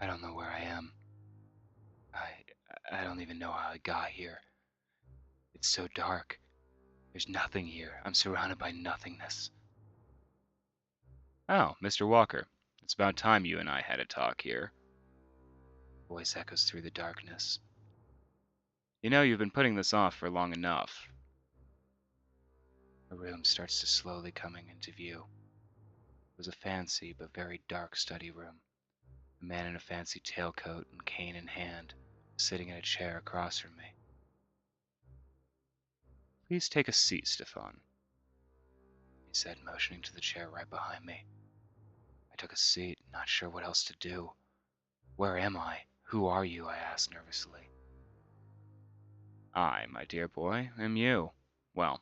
I don't know where I am. I don't even know how I got here. It's so dark. There's nothing here. I'm surrounded by nothingness. Oh, Mr. Walker. It's about time you and I had a talk here. Voice echoes through the darkness. You know, you've been putting this off for long enough. A room starts to slowly coming into view. It was a fancy but very dark study room. A man in a fancy tailcoat and cane in hand was sitting in a chair across from me. Please take a seat, Stefan, he said, motioning to the chair right behind me. I took a seat, not sure what else to do. Where am I? Who are you? I asked nervously. I, my dear boy, am you. Well,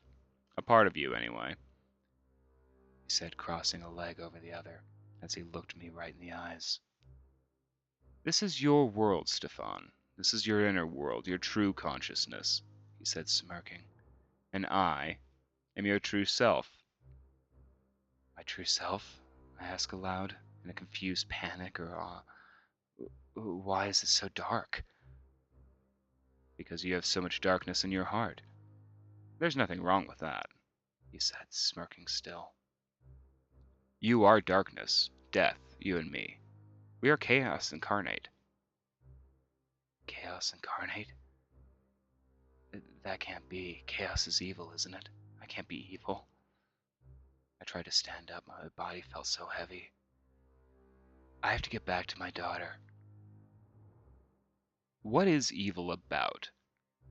a part of you, anyway, he said, crossing a leg over the other as he looked me right in the eyes. This is your world, Stefan. This is your inner world, your true consciousness, he said, smirking. And I am your true self. My true self? I asked aloud, in a confused panic or awe. Why is it so dark? Because you have so much darkness in your heart. There's nothing wrong with that, he said, smirking still. You are darkness, death, you and me. We are chaos incarnate. Chaos incarnate? That can't be. Chaos is evil, isn't it? I can't be evil. I tried to stand up. My body felt so heavy. I have to get back to my daughter. What is evil about?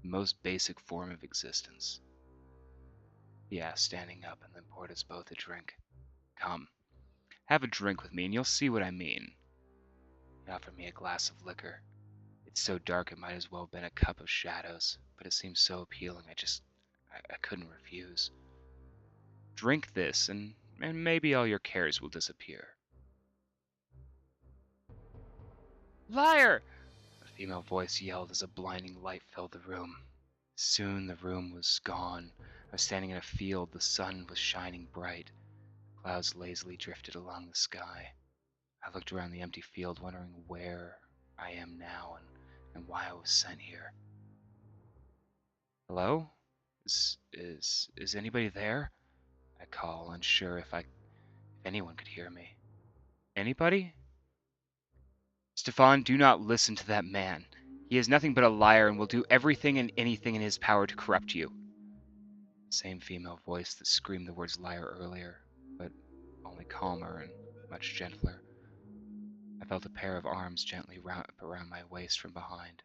The most basic form of existence. He asked, standing up, and then poured us both a drink. Come, have a drink with me, and you'll see what I mean. He offered me a glass of liquor. It's so dark it might as well have been a cup of shadows, but it seemed so appealing I couldn't refuse. Drink this, and maybe all your cares will disappear. Liar! A female voice yelled as a blinding light filled the room. Soon the room was gone. I was standing in a field. The sun was shining bright. Clouds lazily drifted along the sky. I looked around the empty field, wondering where I am now and why I was sent here. Hello? Is anybody there? I call, unsure if anyone could hear me. Anybody? Stefan, do not listen to that man. He is nothing but a liar and will do everything and anything in his power to corrupt you. The same female voice that screamed the words liar earlier, but only calmer and much gentler. I felt a pair of arms gently wrap around my waist from behind.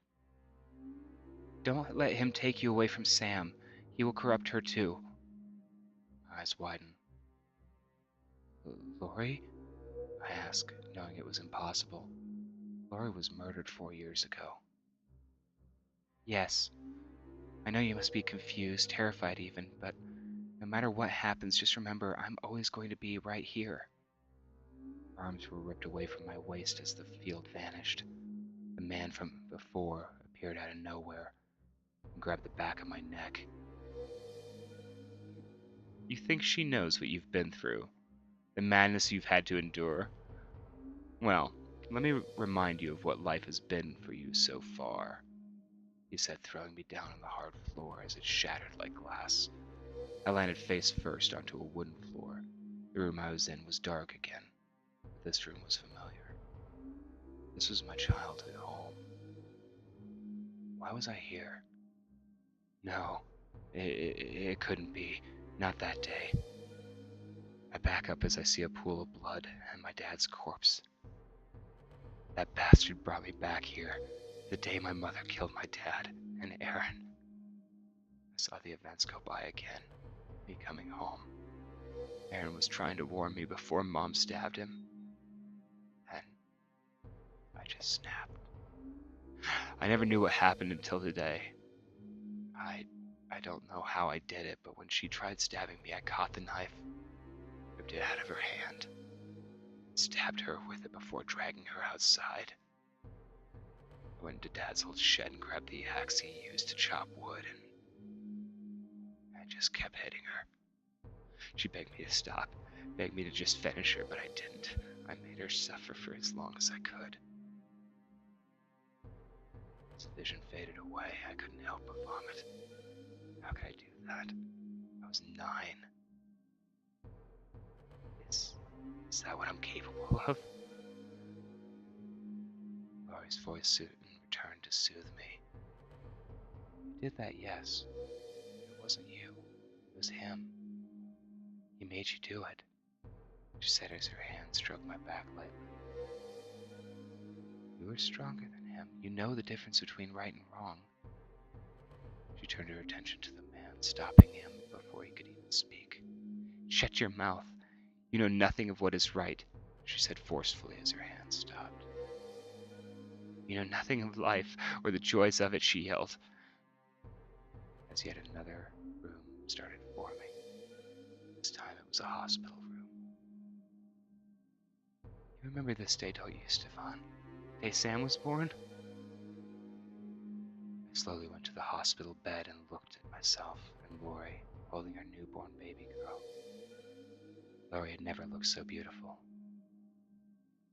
Don't let him take you away from Sam. He will corrupt her too. My eyes widened. Lori? I asked, knowing it was impossible. Lori was murdered 4 years ago. Yes. I know you must be confused, terrified even, but no matter what happens, just remember I'm always going to be right here. Arms were ripped away from my waist as the field vanished. The man from before appeared out of nowhere and grabbed the back of my neck. You think she knows what you've been through? The madness you've had to endure? Well, let me remind you of what life has been for you so far, he said, throwing me down on the hard floor as it shattered like glass. I landed face first onto a wooden floor. The room I was in was dark again, but this room was familiar. This was my childhood home. Why was I here? No, it couldn't be. Not that day. I back up as I see a pool of blood and my dad's corpse. That bastard brought me back here, the day my mother killed my dad and Aaron. I saw the events go by again, me coming home. Aaron was trying to warn me before Mom stabbed him. Then I just snapped. I never knew what happened until today. I don't know how I did it, but when she tried stabbing me, I caught the knife, ripped it out of her hand, and stabbed her with it before dragging her outside. I went into Dad's old shed and grabbed the axe he used to chop wood, and I just kept hitting her. She begged me to stop, begged me to just finish her, but I didn't. I made her suffer for as long as I could. As the vision faded away, I couldn't help but vomit. How could I do that? I was 9. Is that what I'm capable of? Laurie's voice returned to soothe me. You did that, yes. It wasn't you. It was him. He made you do it, she said as her hand stroked my back lightly. You were stronger than him. You know the difference between right and wrong. She turned her attention to the man, stopping him before he could even speak. Shut your mouth. You know nothing of what is right, she said forcefully as her hand stopped. You know nothing of life or the joys of it, she yelled, as yet another room started forming. This time it was a hospital room. You remember this day, don't you, Stefan? The day Sam was born? I slowly went to the hospital bed and looked at myself and Laurie holding her newborn baby girl. Laurie had never looked so beautiful,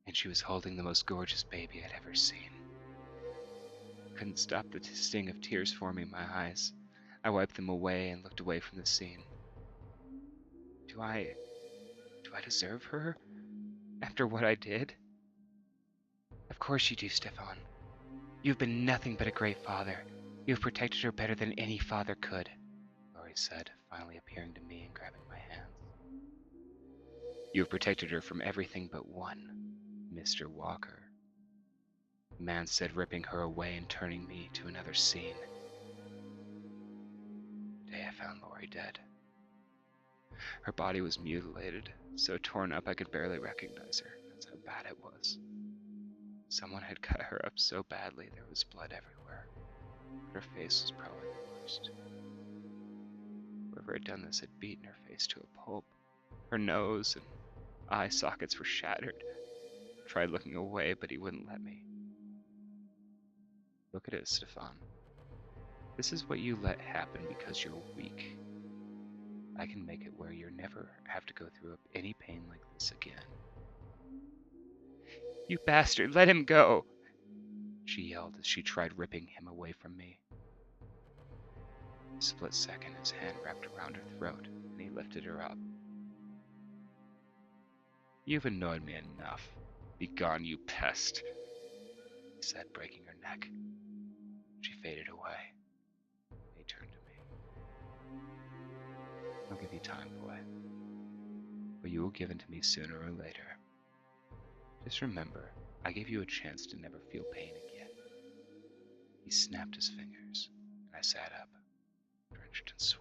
and she was holding the most gorgeous baby I'd ever seen. I couldn't stop the sting of tears forming my eyes. I wiped them away and looked away from the scene. Do I deserve her? After what I did? Of course you do, Stefan. You've been nothing but a great father. You've protected her better than any father could, Laurie said, finally appearing to me and grabbing my hands. You have protected her from everything but one, Mr. Walker, the man said, ripping her away and turning me to another scene. The day I found Laurie dead. Her body was mutilated, so torn up I could barely recognize her. That's how bad it was. Someone had cut her up so badly there was blood everywhere. But her face was probably the worst. Whoever had done this had beaten her face to a pulp. Her nose and eye sockets were shattered. I tried looking away, but he wouldn't let me. Look at it, Stefan. This is what you let happen because you're weak. I can make it where you never have to go through any pain like this again. You bastard, let him go! She yelled as she tried ripping him away from me. In a split second, his hand wrapped around her throat, and he lifted her up. You've annoyed me enough. Be gone, you pest, he said, breaking her neck. She faded away. He turned to me. I'll give you time, boy, but you will give in to me sooner or later. Just remember, I gave you a chance to never feel pain again. He snapped his fingers, and I sat up, drenched in sweat.